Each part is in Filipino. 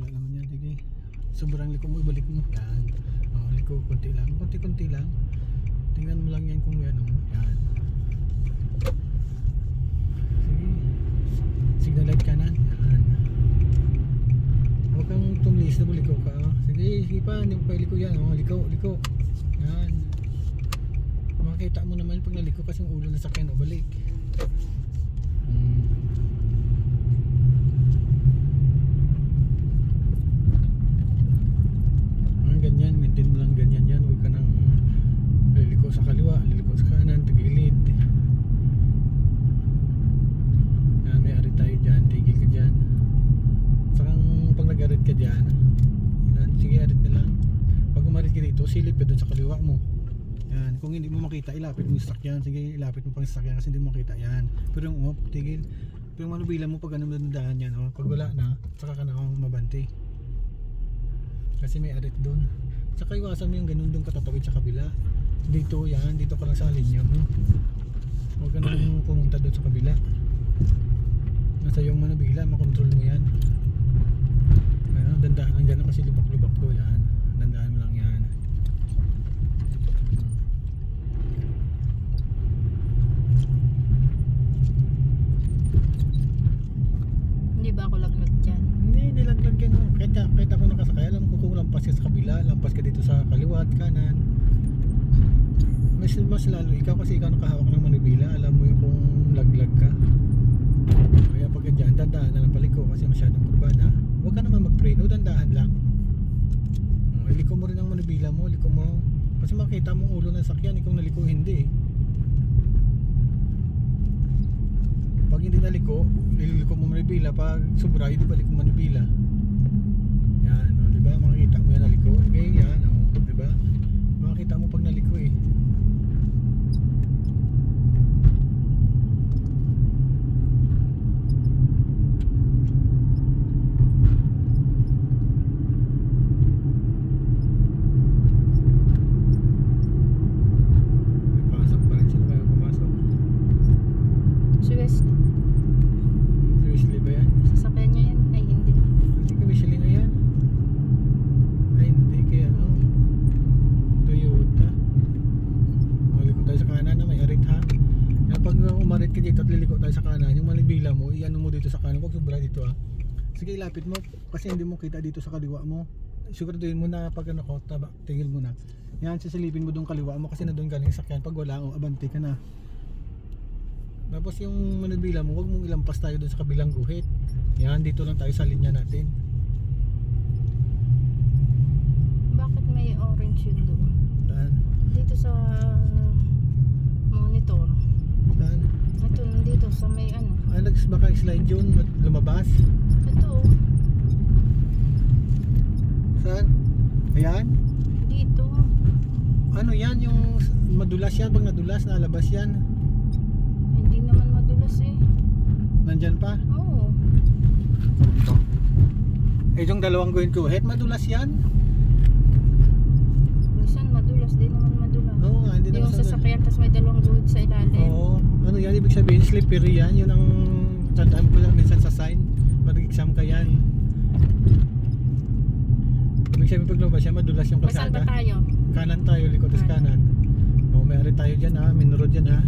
Wala naman yan. Sige. Sobrang liko mo, ibalik mo. Yan. Liko, konti lang. Konti-konti lang. Tingnan mo lang yan kung may ano mo. Yan. Sige. Signal light kanan. Yan. Huwag kang tumlis na liko ka. Sige, sige pa. Hindi mo pa iliko yan. Liko. Yan. Makita mo naman pag naliko kasi yung ulo na sakyan o balik. Ganyan, maintain mo lang ganyan yan. Huwag ka nang liliko sa kaliwa, liliko sa kanan, tagilid. Yan, may arit tayo dyan, tigil ka dyan. Sakang pag nag-arit ka dyan, yan, sige arit na lang. Pag umarit ka dito, silip ka dun sa kaliwa mo. Yan, kung hindi mo makita, ilapit mo yung sakyan. Sige, ilapit mo pang sakyan kasi hindi mo makita yan. Pero yung tigil. Pero yung manubila mo pag ano nandahan yan, pag wala na, saka ka na kang mabante. Kasi may arit doon. Saka iwasan mo yung ganun doon katatawid sa kabila. Dito yan, dito ka lang sa linya mo. Huwag ka nang pumunta doon sa kabila. Nasa yung manubila, makontrol mo yan. Ayan, dandahan lang dyan kasi lubak-lubak to yan. Dandahan mo lang yan. Hindi ba ako laglag dyan? Hindi, nilaglag yan. Kahit ako nakasakay, alam ko kung lampas ka sa kabila, lampas ka dito sa kaliwa at kanan. Mas lalo ikaw kasi ikaw nakahawak ng manubila, alam mo yung kung laglag ka. Kaya pag dyan, dandahan na lang paliko kasi masyadong kurbada. Huwag ka naman magpreno, dandahan lang. Iliko mo rin ang manubila mo, liko mo. Kasi makita mo ulo ng sakyan, ikaw naliko hindi. Pag hindi naliko, ililiko mo manubila. Pag sobra, hindi balik mo manubila. Yan, di ba? Makikita mo yan naliko. Okay, yan, di ba? Makikita mo pag naliko eh. Pasok pa rin sila kaya pumasok. Suez. Seriously ba yan? Sasakyan niya yan? Ay, hindi. Hindi ka Michelin na yan. Ay hindi, kaya ano Toyota. Maliko tayo sa kanan na may arit ha. Kaya pag umarit ka dito at liliko tayo sa kanan, yung manibila mo, iano mo dito sa kanan, huwag sobra dito ha. Sige, ilapit mo kasi hindi mo kita dito sa kaliwa mo. Siguraduhin mo na pag ano ko, tingil mo na. Yan, sisilipin mo doon kaliwa mo kasi na doon galing sakyan. Pag wala, abante ka na. Tapos yung manibila mo, huwag mong ilampas tayo doon sa kabilang guhit. Yan, dito lang tayo sa linya natin. Bakit may orange yun doon? Saan? Dito sa monitor. Saan? Ito, dito sa may ano. Alex, baka slide yun, lumabas. Ito, Saan? Ayan? dito. Ano yan? Yung madulas yan, pag nadulas, nalabas yan. Hindi naman madulas eh. Nandyan pa? Oo. Ito. Yung dalawang guhit, madulas yan. Minsan madulas, di naman madulas. Oo nga, hindi Yung naman sasakyan, tapos may dalawang guhit sa ilalim. Oo. Ano yan? Ibig sabihin, slippery yan. Yun ang tandaan ko lang minsan sa sign. Mag-exam ka yan. Ibig sabihin, pag lumabas yan, madulas yung Saan ba kalsada. tayo? Kanan tayo, likod tas kanan. O, may ari tayo dyan ha, main road dyan ha.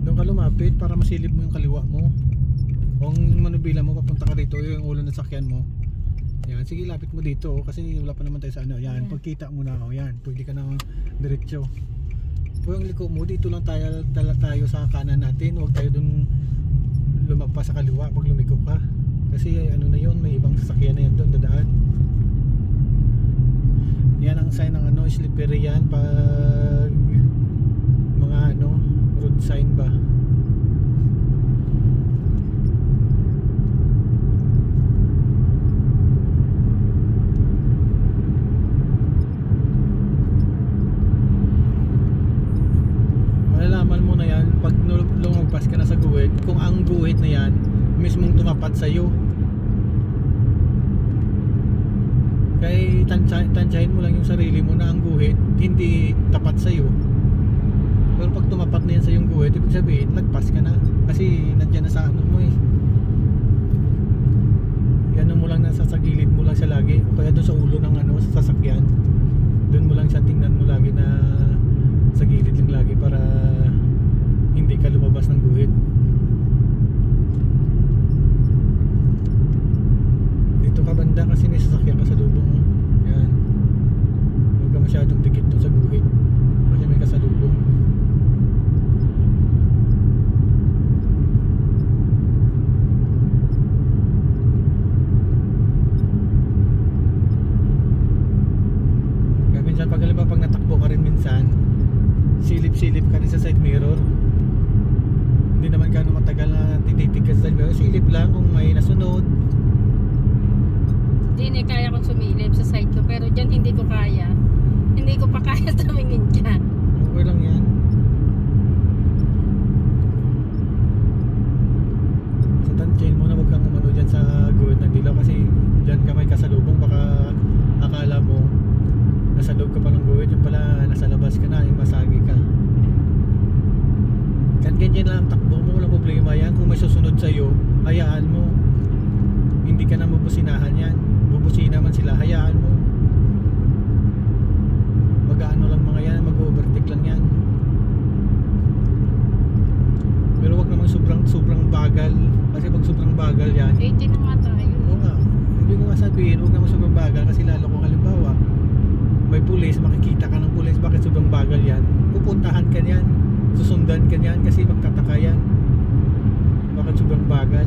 Doon ka lumapit para masilip mo yung kaliwa mo. Kung manubila mo, papunta ka rito, yung ulo ng sakyan mo. Yan, sige lapit mo dito kasi wala pa naman tayo sa ano. Yan, pagkita mo na, yan, pwede ka nang diretso. Kung yung liko mo, dito lang tayo sa kanan natin. Huwag tayo doon lumagpas sa kaliwa pag lumiko ka. Kasi ano na yun, may ibang sasakyan na yan doon dadaan. Yan ang sign ng ano, slippery yan pag mga ano, road sign ba. Malalaman mo na yan pag lumagpas ka na sa guhit, kung ang guhit na yan mismong tumapat sa'yo. Kaya tansyahin mo lang yung sarili mo na ang guhit hindi tapat sa'yo. Pero pag tumapat na yan sa yung guhit, ibig sabihin lagpas ka na kasi nandiyan na sa ano mo eh. Yan mo lang nasa sa gilid mo sasakyan. Doon mo lang siya tingnan mo lagi na sa gilid lang lagi para hindi ka lumabas ng guhit. Dito ka banda kasi may sasakyan ka sa lubong. Yan. Huwag ka masyadong dikit doon sa guhit kasi may kasalubong. Kaya minsan pag halimbawa pag natakbo ka rin minsan, silip-silip ka rin sa side mirror. Hindi naman gano'ng matagal na tititig ka sa side mirror. Silip lang kung may nasunod. Hindi kaya kong sumilip sa side ko, pero dyan hindi ko kaya. Hindi ko pa kaya tumingin dyan. Okay lang yan. Sa tansyahin mo na huwag kang umano dyan sa guhit ng dilaw kasi dyan ka may kasalubong, baka akala mo nasa loob ka pa ng guhit, yung pala nasa labas ka na, yung masagi ka. Ganyan lang ang takbo mo, walang problema yan. Kung may susunod sa'yo, hayaan mo. Hindi ka na mabusinahan yan. Bubusina man sila, hayaan mo. Mag-ano lang mga yan, mag-overtake lang yan. Pero wag namang sobrang bagal. Kasi pag sobrang bagal yan, 80 na nga tayo. oo nga, hindi ko nga sabihin, wag naman sobrang bagal kasi lalo kung halimbawa may pulis, makikita ka ng pulis, bakit sobrang bagal yan, pupuntahan ka yan, susundan ka yan kasi magtataka yan, bakit sobrang bagal.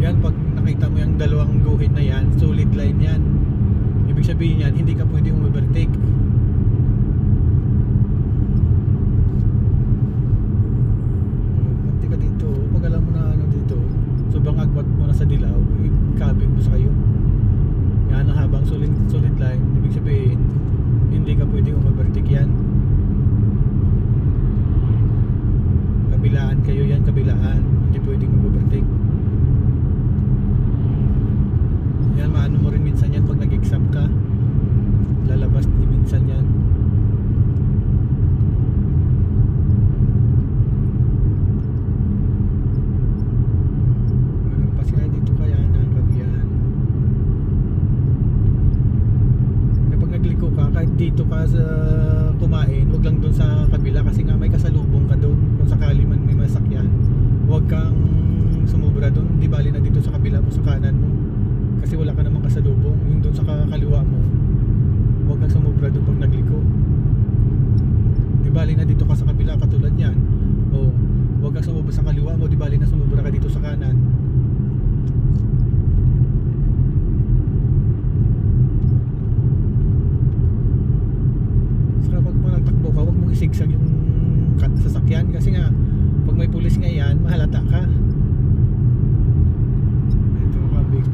Yan, pag nakita mo yung dalawang guhit na yan, solid line yan. Ibig sabihin yan, hindi ka pwede overtake. Punti ka dito, pag alam mo na ano dito, sobrang agwat mo na sa dilaw, ikabig mo sa kayo. Yan, ang habang solid line, ibig sabihin, hindi ka pwede overtake yan. Kabilaan kayo yan, kabilaan, hindi pwedeng mag-overtake. Yan, maano mo rin minsan yan pag nag-exam ka, lalabas din minsan yan. Walang pasya dito kaya ng kabiyan. Kaya pag nagliko ka, kahit dito ka sa kumain, wag lang doon sa kabila kasi nga may kasalubong ka doon. Kung sakali man may masakyan, wag kang sumubra doon, di bali na dito sa kabila mo, sa kanan mo. Kasi wala ka namang kasalubong, yung doon sa kaliwa mo, huwag kang sumubra doon pag nagliko. Di bali na dito ka sa kabila, katulad yan. O, huwag kang sumubra sa kaliwa mo, di bali na sumubra ka dito sa kanan. Saka pag nagtakbo ka, huwag mong isigsag yung sasakyan kasi nga, pag may pulis nga yan, mahalata ka. Ito ka, big.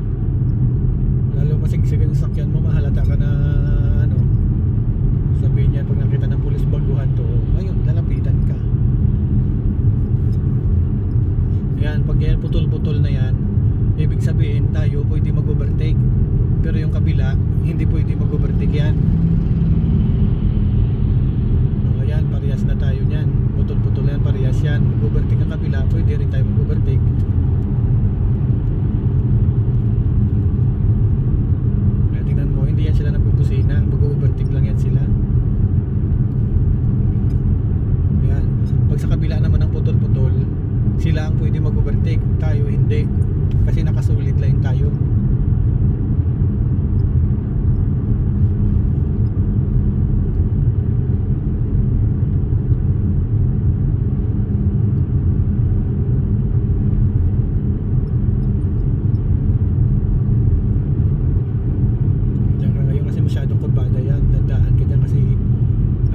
Lalo masigsigan yung sakyan mo, mahalata ka na ano, sabihin niya pag nakita ng pulis baguhan to, ayun, lalapitan ka. Yan, pag yan putol-putol na yan, ibig sabihin tayo pwede mag-overtake, pero yung kabila hindi pwede mag-overtake yan. Ayan, parehas na tayo niyan, putol-putol yan, parehas yan. Mag-overtake ang kabila, pwede rin tayo mag-overtake. Hindi yan sila nagpupusina, mag-overtake lang yan sila. Ayan. Pag sa kabila naman ng putol-putol, sila ang pwede mag-overtake, tayo hindi. Kasi nakasolid line tayo. Masyadong kurbada yan, dandahan ka dyan kasi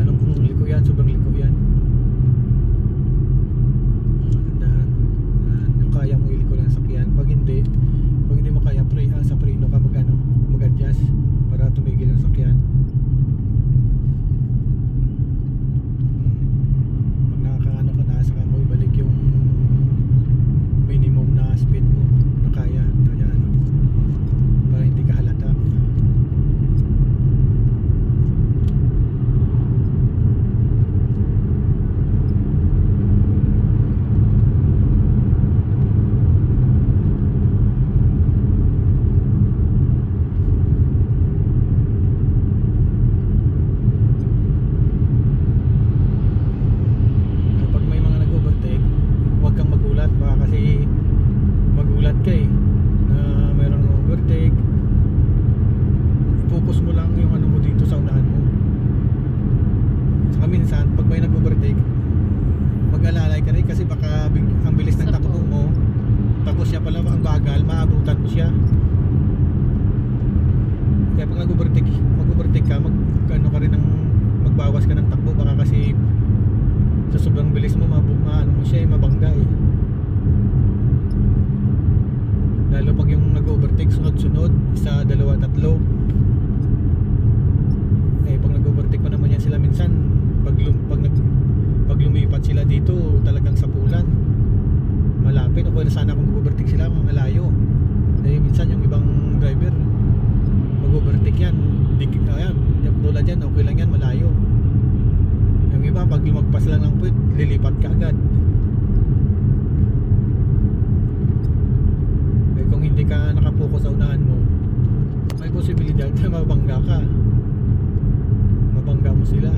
anong liko yan, sobrang liko yan. Dandahan. Yung kaya mong iliko lang sakyan, pag hindi mo kaya mag-alalay ka rin kasi baka ang bilis ng Sa takbo po. mo. Tapos siya pala ang bagal, maabutan mo siya. Kaya pag mag-overtake ka, ano ka rin ng magbawas ka ng takbo baka kasi sa sobrang bilis mo ano mo siya, mabangga eh. Lalo pag yung nag-overtake sunod-sunod, isa, dalawa, tatlo. Eh pag nag-overtake pa naman yan sila minsan, pag lumipat sila dito, talagang sapulan. Malapit, okay na sana kung mag-overtake sila, mga layo. Eh minsan yung ibang driver mag-overtake yan, ayan, tulad yan, okay lang yan, malayo. Yung iba, pag lumagpas lang ng puwit, lilipat ka agad. Eh kung hindi ka nakapokus sa unahan mo, may posibilidad na mabangga ka. Mabangga mo sila.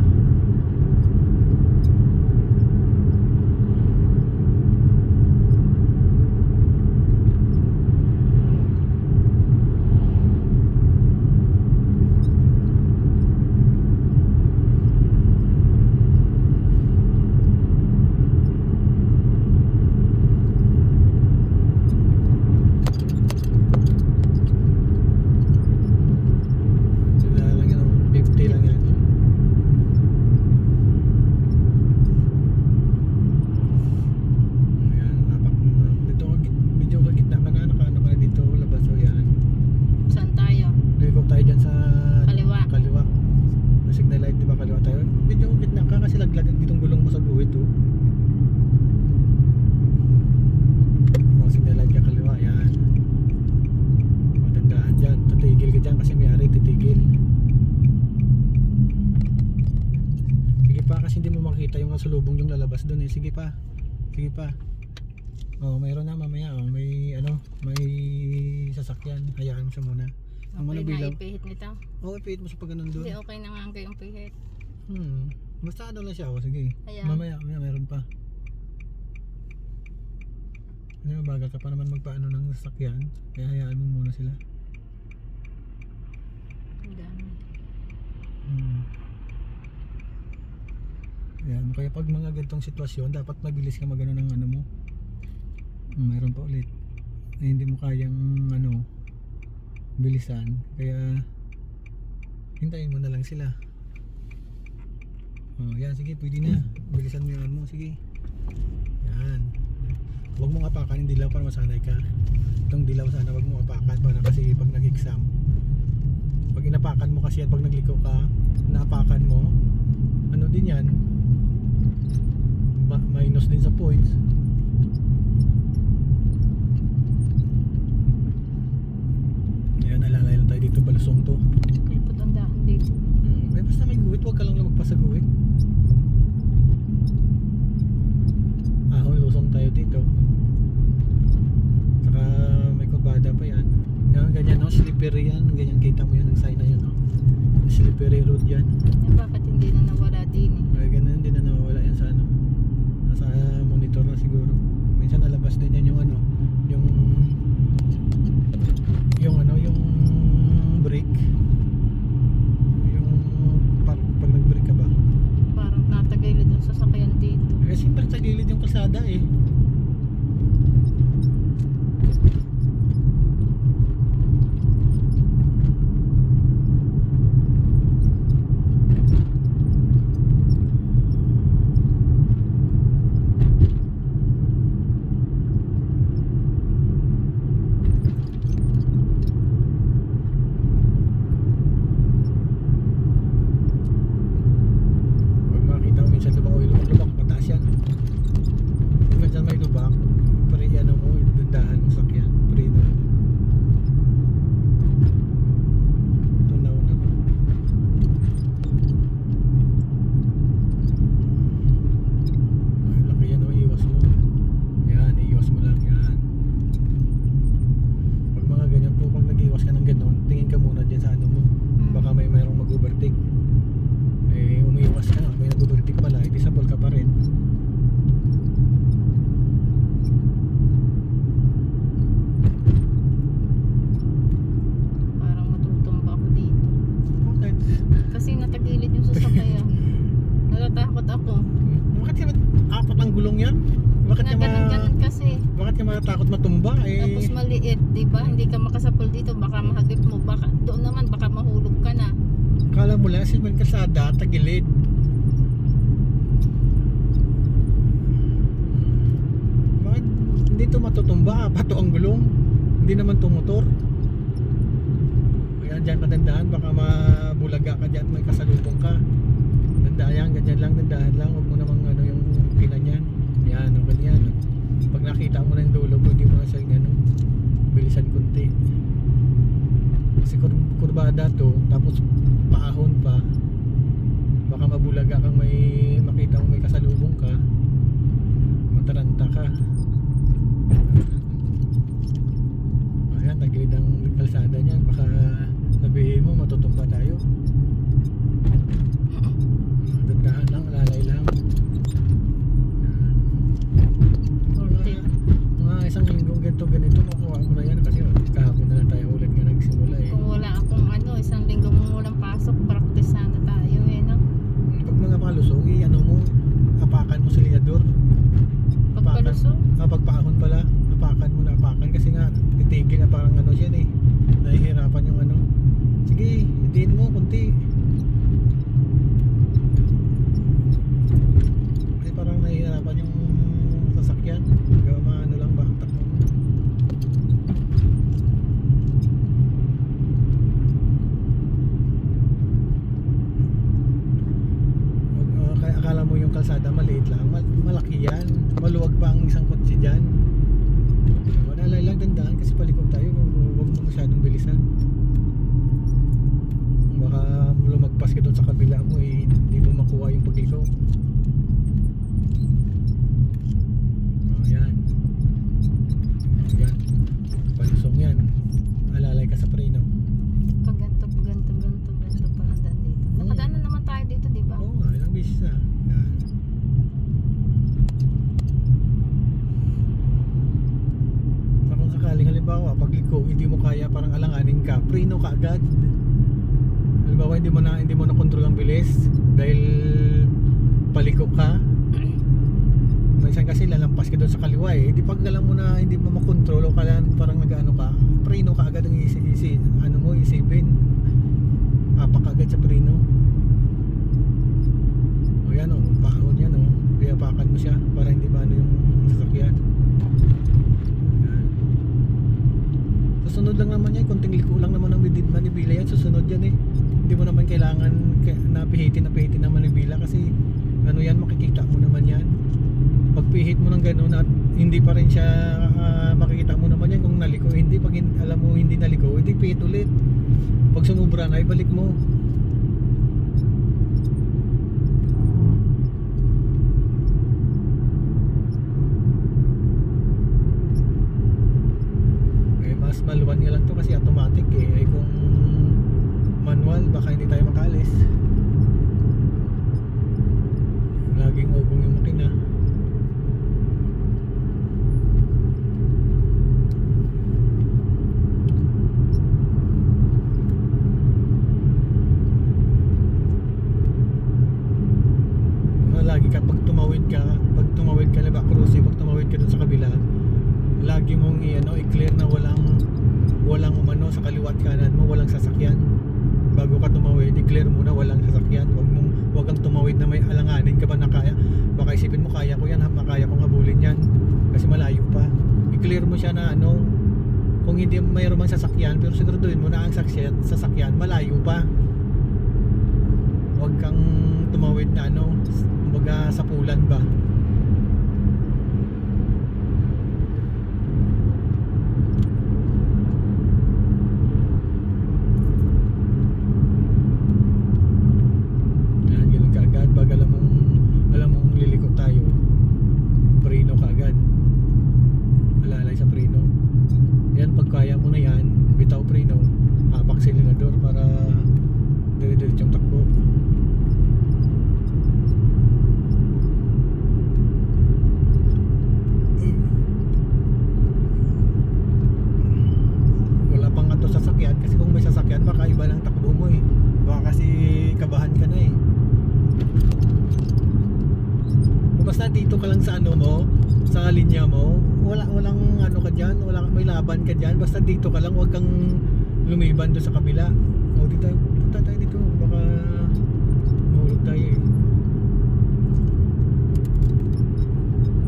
Sila lang yan, 50 lang yan. Ayan, dito ka, medyo ka gitna ka na, nakaano ka na dito, labas o yan. Saan tayo? Liliko tayo dyan sa Kaliwa. kaliwa. May signal light, di ba kaliwa tayo? Medyo gitna ka kasi laglagan ditong gulong mo sa guhit oh. Oh, signal light ka kaliwa, yan. Matandaan dyan, titigil ka dyan kasi may ari titigil. Sige pa kasi hindi mo makita yung kasulubong yung lalabas doon eh. Sige pa. Sige pa. Oh, mayroon na mamaya. Oh, may may sasakyan. Hayaan mo siya muna. Ang Okay na, bilang. ipihit nito. Oh, ipihit mo sa pag ganun doon. Hindi, okay na nga ang kayong pihit. Basta ano lang siya. Oh, sige. Ayan. Mamaya meron pa. Ano, bagal ka pa naman magpaano ng sasakyan. Kaya hayaan mo muna sila. Ang dami. Ayan, kaya pag mga ganitong sitwasyon, dapat mabilis ka magano ng ano mo. Mayroon pa ulit. Eh, hindi mo kayang bilisan. Kaya hintayin mo na lang sila. Oh, yan, sige, pwede na. Bilisan mo yan mo, sige. Yan. Huwag mong apakan yung dilaw para masanay ka. Itong dilaw sana huwag mong apakan para kasi pag nag-exam. Pag inapakan mo kasi at pag nagliko ka, naapakan mo, ano din yan? Minus din sa points. Ayan, nalalay lang tayo dito, balusong to. Lipot ang daan dito. May basta may guhit, huwag ka lang magpasa guhit. Lusong tayo dito. Saka may kurbada pa yan. Yan, ganyan no, slippery yan. Ganyan, kita mo yan, ang sign na yun no. Slippery road yan. Eh, bakit hindi na nawala din eh? Ay, ganun, hindi na nawawala yan sa nasa monitor na siguro. Minsan nalabas din yan yung yung brake. Yung pag nag-brake ka ba? Parang natagilid ang sasakyan dito. Eh, siyempre sa gilid yung kalsada eh. Pag makita mo minsan lubak, pataas yan. Minsan may gulong yan? Bakit ka Ganun kasi. bakit ka matatakot matumba Tapos maliit, di ba? Hindi ka makasapol dito, baka mahagip mo, baka doon naman baka mahulog ka na. Kala mo lang si man kalsada tagilid. Bakit hindi to matutumba? Pato ang gulong. Hindi naman to motor. Kaya dyan ka dandaan, baka mabulaga ka dyan, may kasalubong ka. Dandaan yan, ganyan lang, dandaan lang. Huwag mo namang ano yung pila niyan. Yan, o ganyan. Pag nakita mo na yung dulo, pwede mo na siyang ano, bilisan kunti. Kasi kurbada to, tapos paahon pa. Baka mabulaga kang may makita mo may kasalubong ka. Mataranta ka. Ayan, tagilid ang kalsada niyan. Baka sabihin mo matutumba tayo. Dandahan lang, alalay lang. Mga isang linggong ganito makuha ko na yan kasi kahapon na lang tayo ulit nga nagsimula eh. Kung wala akong isang linggo mo walang pasok, practice sana tayo no? Pag mga palusong, ano mo, apakan mo sa linyador. Pagpalusong? Pagpaahon pala, apakan kasi nga titigil na parang ano siya eh. Nahihirapan yung ano. Sige, hitiin mo kunti. Kasi parang nahihirapan yung sasakyan. Gawa maano lang ba ang takbo mo. Kaya akala mo yung kalsada maliit lang, malaki yan. Maluwag pa ang isang kotse dyan. Manalay lang, dandaan kasi palikot tayo. Huwag mo masyadong bilisan. Baka lumagpas ka doon sa kabila mo eh, hindi mo makuha yung pagliko. Yan. Yan. Palusong yan. Alalay ka sa preno. Pag ganto pa ang daan dito. Nakadaan na naman tayo dito, di ba? Oo nga, ilang beses na. Yan. Sa kung sakaling halimbawa, pagliko, hindi mo kaya parang alanganin ka, preno ka agad. Halimbawa, hindi mo na kontrol ang bilis dahil paliko ka. Minsan kasi lalampas ka doon sa kaliwa eh. Di pag alam mo na hindi mo makontrol o parang nag-ano ka, preno ka agad ang isipin. Apak agad sa preno. O yan o, paahon yan o. Kaya apakan mo siya para hindi maano yung sasakyan. Yan. Susunod lang naman yan, konting liko lang naman ang manibila yan. Susunod yan eh. Hindi mo naman kailangan napihitin na manibila kasi ano yan, makikita mo naman yan. Pagpihit mo ng gano'n at hindi pa rin siya makikita mo naman yan kung naliko. Hindi, pag alam mo hindi naliko, hindi pihit ulit. Pag sumubra na, ibalik mo. Eh, mas maluwan nga lang to kasi automatic eh. Ay kung manual, baka hindi tayo makaalis. Laging ugong yung makina. Lagi ka pag tumawid ka na cruise, pag tumawid ka dun sa kabila, lagi mong i-clear na walang umano sa kaliwa at kanan mo, walang sasakyan. Bago ka tumawid, i-clear mo na walang sasakyan. Wag kang tumawid na may alanganin ka ba na kaya. Baka isipin mo kaya ko yan, makaya kong habulin yan kasi malayo pa. I-clear mo siya na kung hindi mayroon man sasakyan, pero siguraduhin mo na ang sasakyan malayo pa. Huwag kang tumawid na kumbaga sa pulan ba. Yan, ganun ka agad. Pag alam mong liliko tayo, preno ka agad. Alalay sa preno. Yan, pag kaya mo na yan, bitaw preno, hapak silinador para dire-diretsong takbo. sa ano mo, sa linya mo, walang ano ka diyan, may laban ka diyan. Basta dito ka lang, wag kang lumiban doon sa kabila. O dito, punta tayo dito. Baka mahulog tayo eh.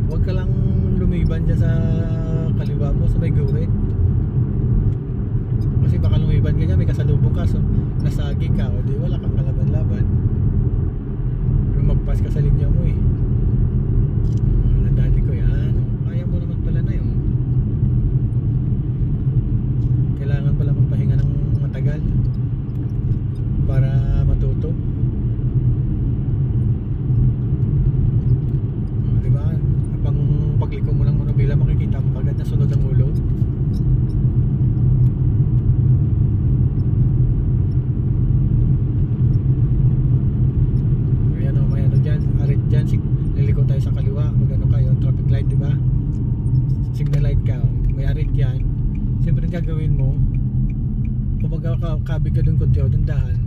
Wag ka lang lumiban diyan sa kaliwa mo, sa may guhit. Kasi baka lumiban ka dyan, may kasalubong ka, so nasagi ka, o di wala kang kalaban-laban. Pero magpas ka sa linya mo eh. Nadali ko yan. Kaya mo naman pala na yun. Kailangan pala magpahinga ng matagal para matuto. Diba? Habang pagliko mo ng monobila, makikita mo kagad na sunod ang ulo. Liliko tayo sa kaliwa, magano kayo, traffic light, di ba? Signal light ka, may arit yan. Siyempre gagawin mo, kung magkakabig ka dun konti o dandahan,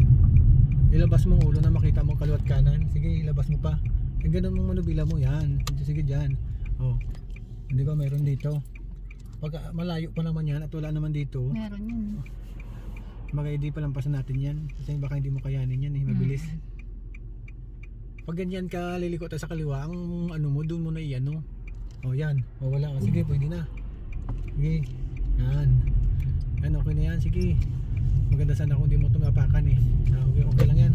ilabas mo ang ulo na makita mo kaliwat kanan. Sige, ilabas mo pa. Yung ganun mong manubila mo, yan. Sige dyan. Oh, hindi ba mayroon dito? Pag malayo pa naman yan at wala naman dito, Meron yun. baka hindi pa lampasan natin yan. Kasi baka hindi mo kayanin yan eh, mabilis. Pag ganyan ka liliko tayo sa kaliwa, ang ano mo, doon mo na iano. O yan, o wala. O, sige, pwede na. Sige, yan. Yan, okay na yan, sige. Maganda sana kung hindi mo tumapakan eh. Okay, okay lang yan.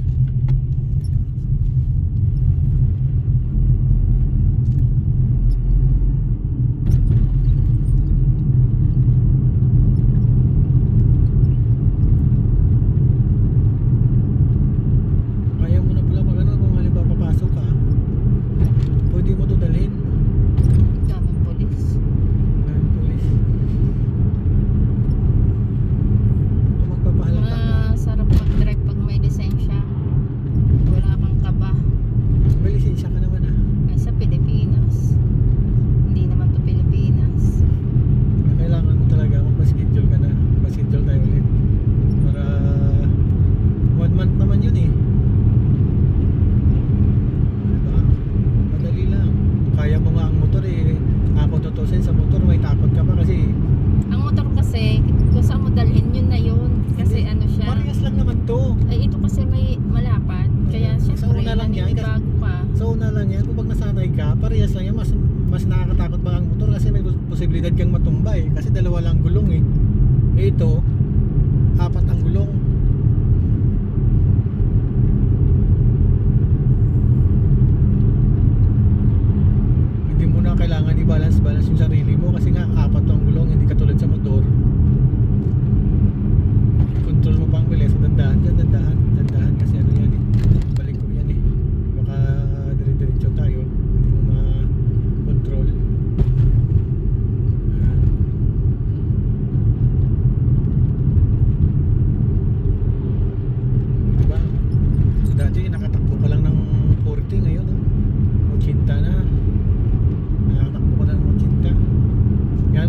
Parehas lang yan, mas nakakatakot ba ang motor kasi may posibilidad kang matumbay kasi dalawa lang gulong eh. Ito, 4 ang gulong. Hindi mo na kailangan i-balance yung sarili mo kasi nga 4 ang gulong, hindi katulad sa motor. I-control mo pa ang bilis, dandahan kasi ano yan eh. Balik ko yan eh. Baka dire-diretso tayo. Control. Diba? Dati nakatakbo ka lang ng 40, ngayon oh, 80 na. Nakatakbo ka ng 80. Yan,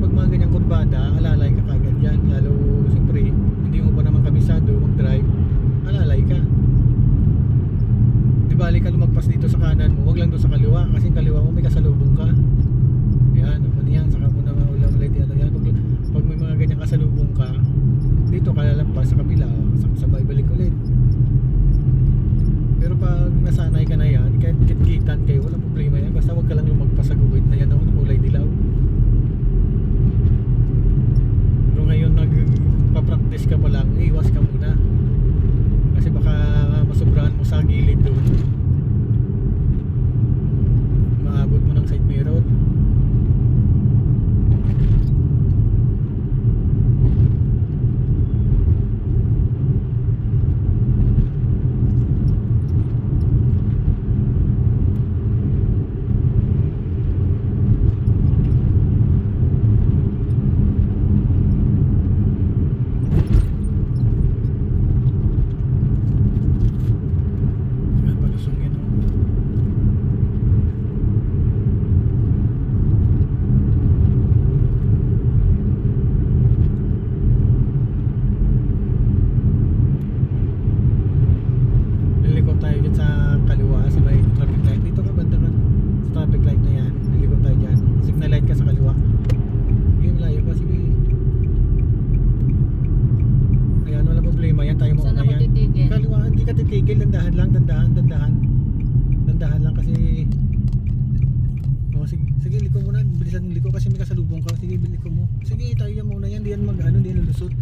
Sige, liko muna. Bilisan ng liko kasi may kasalubong ka. Sige, liko mo. Sige, tayo yan muna yan. Di yan mag-ano, di yan lulusot.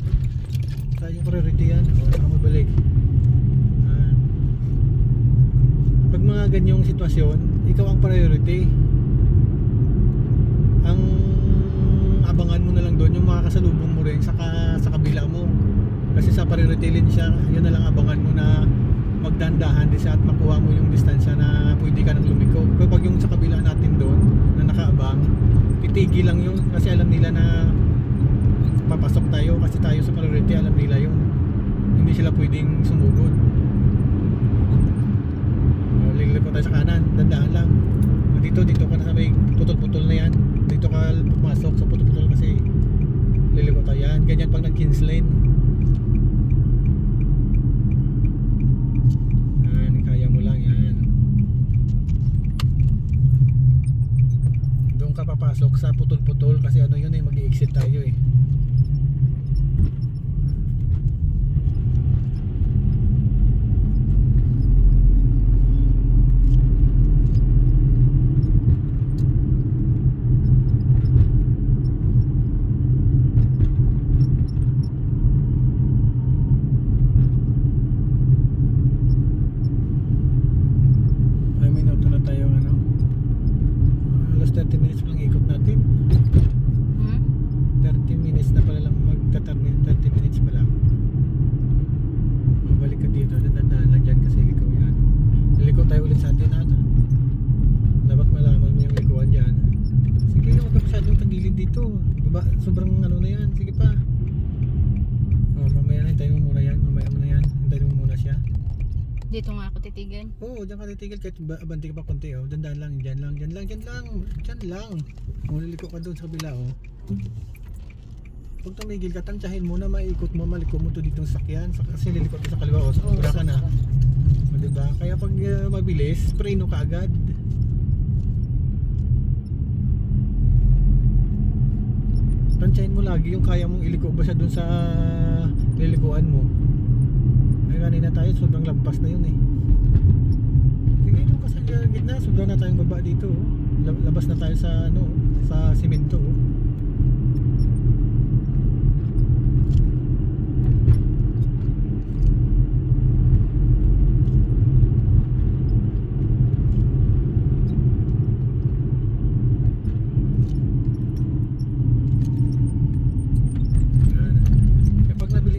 Tayo yung priority yan. O, saka mabalik. Pag mga ganyong sitwasyon, ikaw ang priority. Ang abangan mo na lang doon yung makakasalubong mo rin sa kabila mo. Kasi sa priority lane siya, yun na lang abangan mo na magdandahan din siya at makuha mo yung distansya na pwede ka nang lumiko. Pero pag yung sa kabila natin doon na nakaabang, titigil lang yun kasi alam nila na papasok tayo kasi tayo sa priority, alam nila yun. Hindi sila pwedeng sumugod. Liliko tayo sa kanan, dandahan lang. Dito ka na sa may putol-putol na yan. Dito ka pumasok sa putol-putol kasi liliko tayo yan. Ganyan pag nag-kins lane. Kaya mo lang yan. Doon ka papasok sa putol-putol kasi ano yun eh, mag-i-exit tayo eh. Alas 30 minutes pa lang ikot natin. 30 minutes na pala lang magtatarni. 30 minutes pa lang. Balik ka dito. Dandahan lang dyan kasi liko yan. Liko tayo ulit sa atin natin. Dapat malaman mo yung likuan dyan. Sige, huwag ka masyadong tagilid dito. Baba, sobrang ano na yan. Sige pa. Mamaya na, hintayin mo muna yan. Mamaya mo na yan. Hintayin mo muna siya. Dito nga ako titigil. Oo, diyan ka titigil kahit abanti ka pa konti oh. Dandahan lang, diyan lang. Diyan lang. Liliko ka doon sa kabila oh. Pag tumigil ka, tansyahin mo na maikot mo, maliko mo to ditong sakyan. Kasi liliko ka sa kaliwa oh, sobra ka na. O, diba? Kaya pag mabilis, preno ka agad. Tansyahin mo lagi yung kaya mong iliko ba siya doon sa lilikuan mo. Kanina tayo sobrang lampas na yun eh. Sige, doon ka sa gitna, sobrang na tayong baba dito oh. Labas na tayo sa ano, sa simento oh.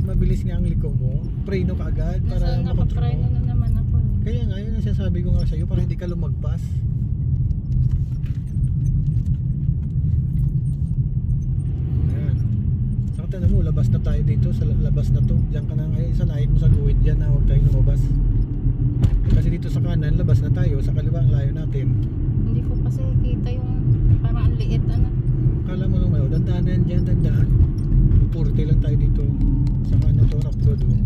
Mabilis nga ang liko mo, preno ka agad para makontrol mo. Na naman ako. Kaya nga, yun ang sinasabi ko nga sa'yo para hindi ka lumagpas. Ayan. Saka tanong mo, labas na tayo dito, sa labas na to. Diyan ka na ngayon, sanayin mo sa guhit dyan na huwag tayong lumabas. Kasi dito sa kanan, labas na tayo, sa kaliwa ang layo natin. Hindi ko kasi kita yung parang ang liit ano. Kala mo lang mayo, dandahan na yan dyan, dandahan. Pupurte lang tayo dito. Saka ano to, rock road mo.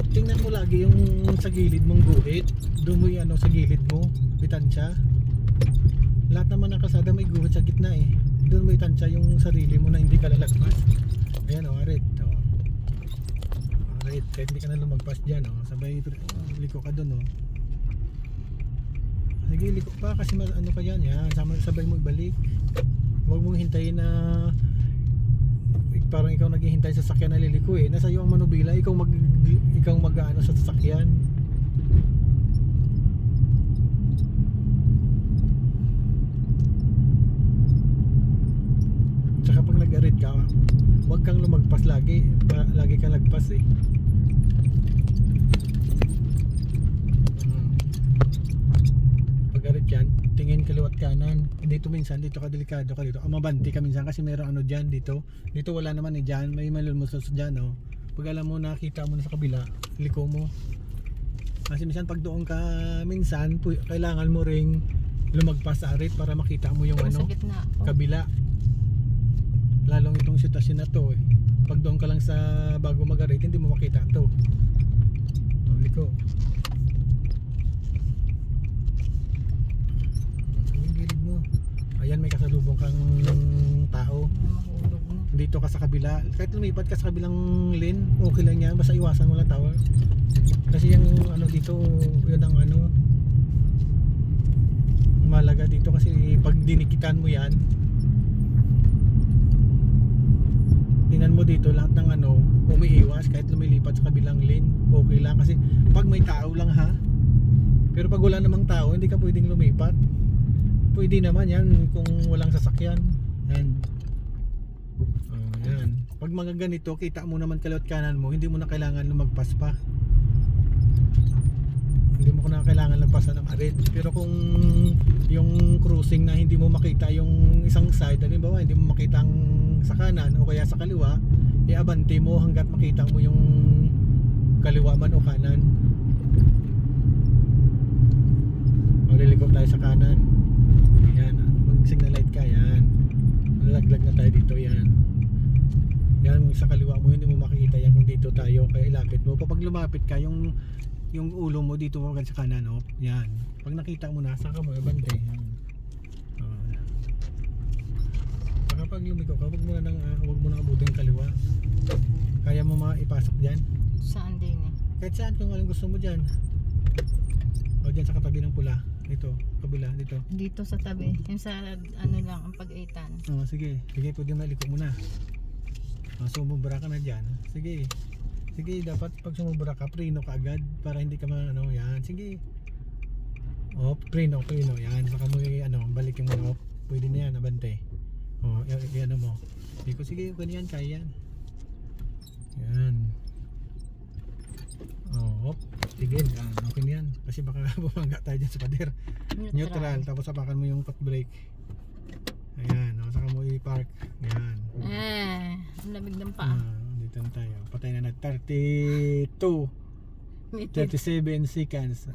Tingnan mo lagi yung sa gilid mong guhit. Doon mo yung ano sa gilid mo, bitansya. Lahat naman ng kalsada may guhit sa gitna eh. Doon mo itansya yung sarili mo na hindi ka lalagpas. Ayan o, arit. Arit, kahit hindi ka na lumagpas dyan o. Sabay liko ka doon o. Sige, liko pa kasi ano ka yan. Yan, sabay mo ibalik. Huwag mong hintayin na parang ikaw naghihintay sa sasakyan na liliko eh. Nasa iyo ang manubila, ikaw mag-ano sa sasakyan. Tsaka pag nag-arit ka, huwag kang lumagpas lagi. Lagi kang lagpas eh. Pag-arit yan, tingin kaliwat kanan. Dito minsan, dito ka delikado ka dito. Mabanti ka minsan kasi mayroong ano dyan dito. Dito wala naman eh dyan. May malulmusos dyan oh. Pag alam mo nakita mo na sa kabila, liko mo. Kasi minsan pag doon ka minsan, kailangan mo ring lumagpas sa arit para makita mo yung ano, kabila. Lalong itong sitwasyon na to eh. Pag doon ka lang sa bago mag-arit, hindi mo makita to. Liko. Ayan, may kasalubong kang tao. Dito ka sa kabila. Kahit lumipat ka sa kabilang lane, okay lang yan. Basta iwasan mo lang tao. Kasi yung ano dito, yun ang ano, mahalaga dito kasi pag dinikitan mo yan, tingnan mo dito lahat ng ano umiiwas kahit lumilipat sa kabilang lane, okay lang kasi pag may tao lang ha. Pero pag wala namang tao hindi ka pwedeng lumipat. Pwede naman yan kung walang sasakyan. Yan. Oh, yan. Pag mga ganito kita mo naman kaliwat kanan mo, hindi mo na kailangan lumagpas pa. Hindi mo na kailangan lagpasan ng arid. Pero kung yung cruising na hindi mo makita yung isang side, halimbawa hindi mo makita ang sa kanan o kaya sa kaliwa, iabante mo hanggat makita mo yung kaliwa man o kanan. Liliko tayo sa kanan. Yan, mag signal light ka, yan. Nalaglag na tayo dito, yan. Yan, sa kaliwa mo hindi mo makikita yan kung dito tayo, kaya ilapit mo. Pag lumapit ka, yung ulo mo dito mo sa kanan, oh. Yan. Pag nakita mo na, saka mo ibante. Yan. Oh. Saka pag lumiko ka, wag mo na abutin yung kaliwa. Kaya mo maipasok diyan. Saan din eh? Kahit saan kung anong gusto mo diyan. O diyan sa katabi ng pula. Dito, kabila, dito. Dito sa tabi. Yung sa ano lang, ang pag-aitan. Oh, sige. Sige, pwede maliko mo na. Oh, sumubra ka na diyan. Sige. Sige, dapat pag sumubra ka, preno ka agad para hindi ka ano, yan. Sige. Oh, preno, yan. Saka mo balikin mo na. Pwede na yan, abante. Oh, yan mo. Sige, ganyan, kaya yan. Yan. Oh, sige, okay na yan. Kasi baka bumangga tayo dyan sa pader. Neutral, tapos apakan mo yung foot brake. Ayan, saka mo i-park. Ayan. Ang lamig ng paa. Dito na tayo. Patay na 32, 37 seconds.